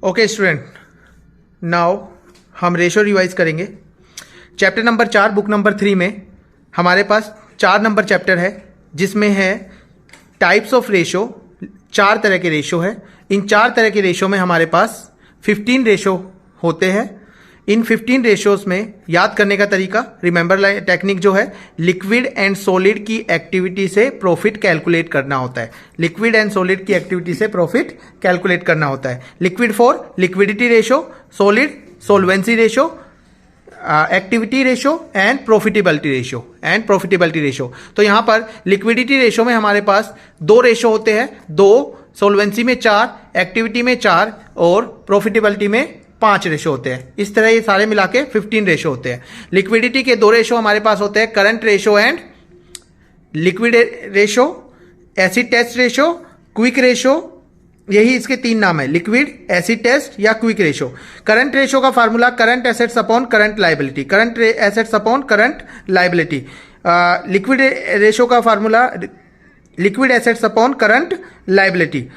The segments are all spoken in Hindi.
ओके स्टूडेंट, नाउ हम रेशो रिवाइज करेंगे। चैप्टर नंबर 4 बुक नंबर 3 में हमारे पास 4 नंबर चैप्टर है जिसमें है टाइप्स ऑफ रेशो। 4 तरह के रेशो है। इन 4 तरह के रेशो में हमारे पास 15 रेशो होते हैं। इन 15 रेशोज में याद करने का तरीका, रिमेंबर टेक्निक जो है, लिक्विड एंड सॉलिड की एक्टिविटी से प्रॉफिट कैलकुलेट करना होता है। लिक्विड एंड सॉलिड की एक्टिविटी से प्रॉफिट कैलकुलेट करना होता है। Liquid for liquidity ratio, solid solvency ratio, activity ratio and profitability ratio. तो यहां पर लिक्विडिटी रेशो में हमारे पास 2 रेशो होते हैं, 2, सोल्वेंसी में 4, एक्टिविटी में 4 और प्रॉफिटेबिलिटी में 5 रेशो होते हैं। इस तरह ये सारे मिला के 15 रेशो होते हैं। लिक्विडिटी के 2 रेशो हमारे पास होते हैं, current ratio and liquid ratio, acid test ratio, quick ratio. यही इसके 3 नाम है, लिक्विड, एसिड टेस्ट या क्विक रेशो। करंट रेशो का formula current assets upon current liability, current assets upon current liability. Liquid ratio का formula liquid assets upon current liability.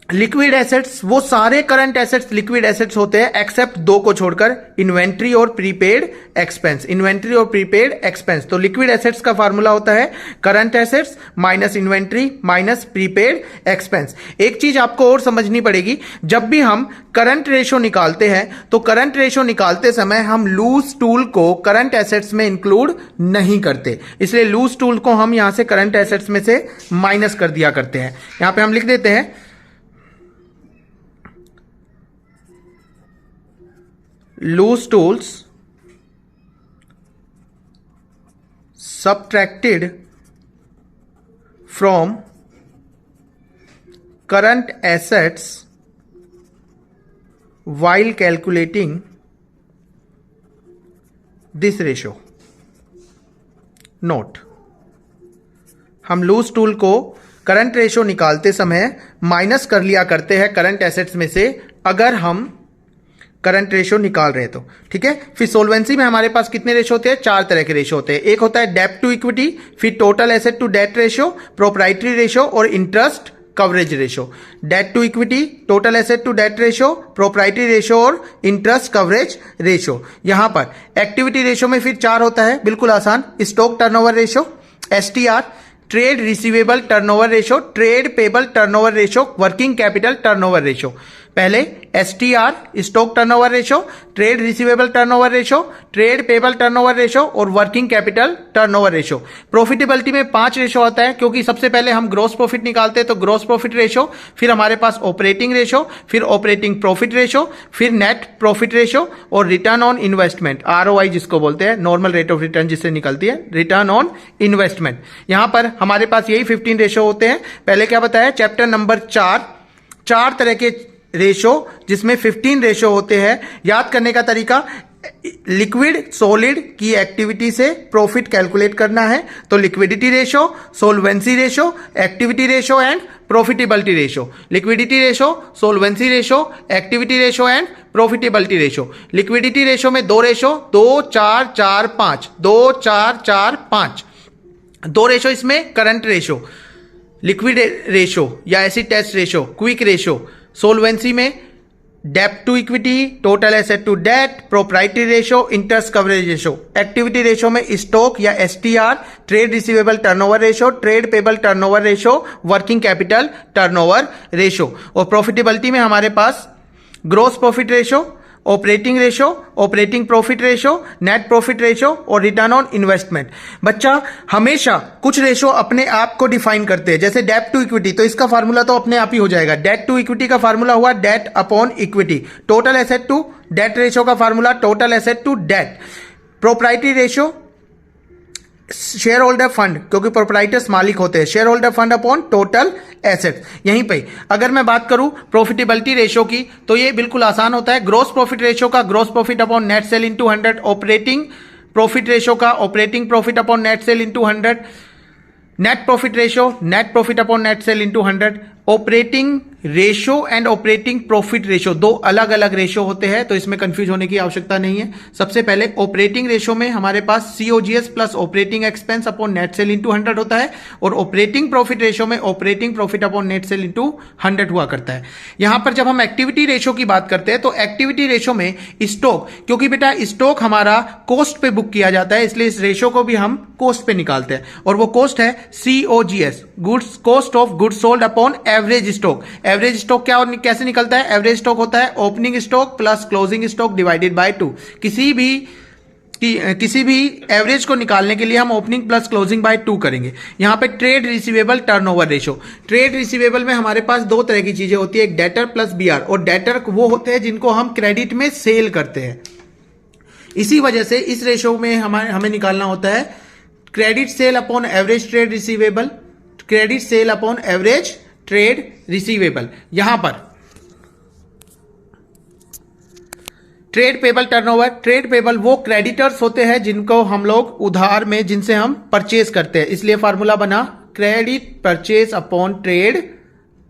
Liquid assets वो सारे करंट एसेट्स लिक्विड एसेट्स होते हैं एक्सेप्ट 2 को छोड़कर, इन्वेंट्री और प्रीपेड एक्सपेंस। इन्वेंट्री और प्रीपेड एक्सपेंस। तो लिक्विड एसेट्स का फार्मूला होता है current assets minus inventory minus prepaid expense. एक चीज आपको और समझनी पड़ेगी, जब भी हम करंट रेशो निकालते हैं तो करंट रेशो निकालते समय हम लूज टूल को करंट एसेट्स में इंक्लूड नहीं करते, इसलिए लूज टूल को हम यहां से करंट एसेट्स में से माइनस कर दिया करते हैं। यहां पे हम लिख देते हैं loose tools subtracted from current assets while calculating this ratio. Note, हम लूज टूल को करंट रेशो निकालते समय माइनस कर लिया करते हैं करंट एसेट्स में से, अगर हम करंट रेशो निकाल रहे हैं तो। ठीक है। फिर सोल्वेंसी में हमारे पास कितने रेशो होते हैं? 4 तरह के रेशो होते हैं। एक होता है डेब्ट टू इक्विटी, फिर total asset to debt ratio, proprietary ratio और interest coverage ratio. Debt to equity, total asset to debt ratio, proprietary ratio और इंटरेस्ट कवरेज रेशो। यहां पर एक्टिविटी रेशो में फिर 4 होता है, बिल्कुल आसान। Stock turnover ratio, STR, trade receivable turnover ratio, trade payable turnover ratio, working capital turnover ratio. पहले STR stock turnover ratio, trade receivable turnover ratio, trade payable turnover ratio और working capital turnover ratio. Profitability में 5 रेशो आता है, क्योंकि सबसे पहले हम ग्रॉस प्रॉफिट निकालते हैं तो ग्रॉस प्रॉफिट रेशो, फिर हमारे पास ऑपरेटिंग रेशो, फिर ऑपरेटिंग प्रॉफिट रेशो, फिर नेट प्रॉफिट रेशो और रिटर्न ऑन इन्वेस्टमेंट, आरओआई जिसको बोलते हैं, नॉर्मल रेट ऑफ रिटर्न जिससे निकलती है, रिटर्न ऑन इन्वेस्टमेंट। यहां पर हमारे पास यही 15 रेशो होते हैं। पहले क्या बताया? चैप्टर नंबर 4 तरह के रेशो जिसमें 15 रेशो होते हैं। याद करने का तरीका, लिक्विड सॉलिड की एक्टिविटी से प्रॉफिट कैलकुलेट करना है तो liquidity ratio, solvency ratio, activity ratio and profitability ratio. Liquidity ratio, solvency ratio, activity ratio and profitability ratio. Liquidity ratio में 2 रेशो, 2 4 4 5, 2 4 4 5। 2 रेशो इसमें करंट रेशो, लिक्विड रेशो या acid test ratio, quick ratio. Solvency में डेब्ट to equity, total asset to debt, proprietary ratio, interest coverage ratio. Activity ratio में स्टॉक या STR, trade receivable turnover ratio, trade payable turnover ratio, working capital turnover ratio. और प्रॉफिटेबिलिटी में हमारे पास gross profit ratio, operating ratio, operating profit ratio, net profit ratio और रिटर्न ऑन इन्वेस्टमेंट। बच्चा हमेशा कुछ रेशो अपने आप को डिफाइन करते हैं, जैसे डेब्ट टू इक्विटी, तो इसका फार्मूला तो अपने आप ही हो जाएगा। डेट टू इक्विटी का फार्मूला हुआ debt upon equity. Total asset to debt ratio का formula total asset to debt. Proprietary ratio, share holder fund, क्योंकि प्रोप्राइटर्स मालिक होते हैं, share holder fund upon total asset. यहीं पे अगर मैं बात करूं प्रॉफिटेबिलिटी रेशो की, तो ये बिल्कुल आसान होता है। ग्रॉस प्रॉफिट रेशो का gross profit upon net sale into 100, operating profit ratio का operating profit upon net sale into 100, net profit ratio net profit upon net sale into 100, operating ratio and operating profit ratio दो अलग अलग रेशो होते हैं, तो इसमें कंफ्यूज होने की आवश्यकता नहीं है। सबसे पहले ऑपरेटिंग रेशो में हमारे पास COGS plus operating expense upon net sale into 100 होता है, और ऑपरेटिंग प्रॉफिट रेशो में operating profit upon net sale into 100 हुआ करता है। यहां पर जब हम एक्टिविटी रेशो की बात करते हैं तो एक्टिविटी रेशो में स्टॉक, क्योंकि बेटा स्टॉक हमारा कॉस्ट पे बुक किया जाता है, इसलिए इस रेशो को भी हम कॉस्ट पे निकालते हैं, और वो कॉस्ट है COGS, goods cost of goods sold upon average stock. Average stock क्या और कैसे निकलता है? एवरेज स्टॉक होता है opening stock plus closing stock divided by 2। किसी भी एवरेज को निकालने के लिए हम ओपनिंग प्लस क्लोजिंग बाय 2 करेंगे। यहां पे trade receivable turnover ratio, trade receivable में हमारे पास दो तरह की चीजें होती है, एक डेटर प्लस बीआर, और डेटर वो होते हैं जिनको हम क्रेडिट में सेल करते हैं। इसी वजह से इस रेशो में हमें निकालना होता है credit sale upon average trade receivable, credit sale upon average trade receivable. यहां पर trade payable turnover, trade payable वो क्रेडिटर्स होते हैं जिनको हम लोग उधार में, जिनसे हम परचेज करते हैं, इसलिए फॉर्मूला बना credit purchase upon trade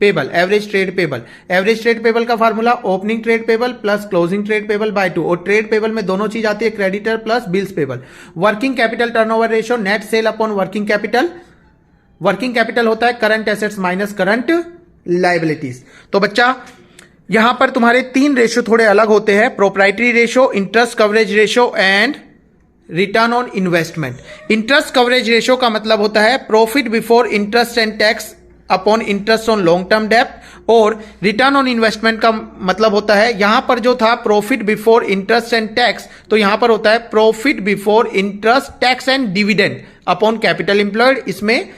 payable, average trade payable. Average trade payable का formula opening trade payable plus closing trade payable by 2, और ट्रेड पेबल में दोनों चीज आती है, creditor plus bills payable. Working capital turnover ratio, net sale upon working capital. Working capital होता है current assets minus current liabilities. तो बच्चा यहां पर तुम्हारे तीन रेशो थोड़े अलग होते हैं, proprietary ratio, interest coverage ratio and return on investment. Interest coverage ratio का मतलब होता है profit before interest and tax upon interest on long term डेब्ट, और रिटर्न ऑन इन्वेस्टमेंट का मतलब होता है, यहां पर जो था profit before interest and tax, तो यहां पर होता है profit before interest tax and dividend upon capital employed, इसमें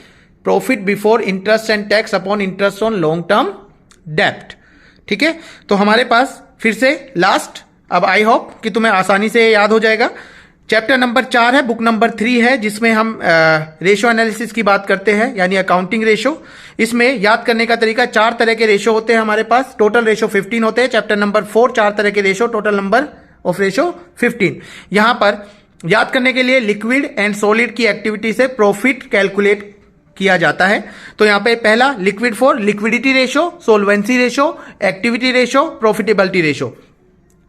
profit before interest and tax upon interest on long term डेब्ट। ठीक है, तो हमारे पास फिर से लास्ट, अब आई होप कि तुम्हें आसानी से याद हो जाएगा। चैप्टर नंबर 4 है, बुक नंबर 3 है, जिसमें हम रेशो एनालिसिस की बात करते हैं, यानी अकाउंटिंग रेशो। इसमें याद करने का तरीका, 4 तरह के रेशो होते हैं हमारे पास, टोटल रेशो 15 होते हैं। चैप्टर नंबर 4 4 तरह के ratio, total number of ratio 15। यहां पर याद करने के लिए लिक्विड एंड सॉलिड की एक्टिविटी से प्रॉफिट कैलकुलेट किया जाता है। तो यहां पे पहला liquid for liquidity ratio, solvency ratio, activity ratio, profitability ratio.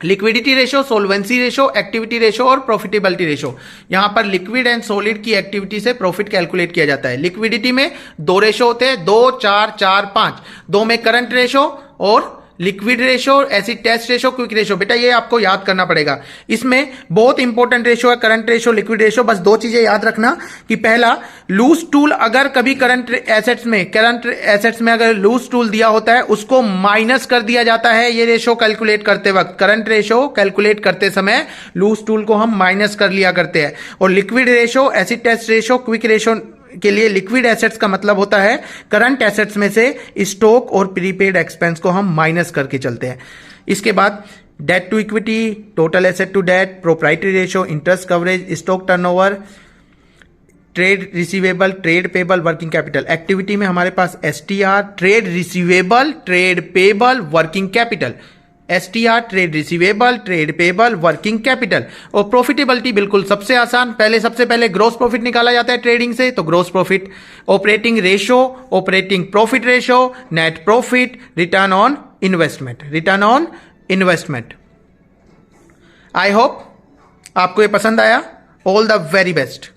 Liquidity ratio, solvency ratio, activity ratio और प्रॉफिटेबिलिटी रेशो। यहां पर लिक्विड एंड सॉलिड की एक्टिविटी से प्रॉफिट कैलकुलेट किया जाता है। लिक्विडिटी में 2 रेशो होते हैं, 2, 4, 4, 5। 2 में करंट रेशो और liquid ratio, acid test ratio, quick ratio. बेटा ये आपको याद करना पड़ेगा, इसमें बहुत इंपॉर्टेंट रेशो है करंट रेशो, लिक्विड रेशो। बस 2 चीजें याद रखना कि पहला, लूज टूल अगर कभी करंट एसेट्स में अगर लूज टूल दिया होता है, उसको माइनस कर दिया जाता है ये रेशो कैलकुलेट करते वक्त। करंट रेशो कैलकुलेट करते समय लूज टूल को हम माइनस कर लिया करते हैं। और liquid ratio, acid test ratio, quick ratio के लिए लिक्विड एसेट्स का मतलब होता है करंट एसेट्स में से स्टॉक और प्रीपेड एक्सपेंस को हम माइनस करके चलते हैं। इसके बाद debt to equity, total asset to debt, proprietary ratio, interest coverage, stock turnover, trade receivable, trade payable, working capital. Activity में हमारे पास STR, trade receivable, trade payable, working capital. STR, trade receivable, trade payable, working capital. और प्रॉफिटेबिलिटी बिल्कुल सबसे आसान, सबसे पहले ग्रोस प्रॉफिट निकाला जाता है ट्रेडिंग से, तो gross profit. Operating ratio, operating profit ratio, net profit, return on investment, return on investment. I hope आपको ये पसंद आया। All the very best.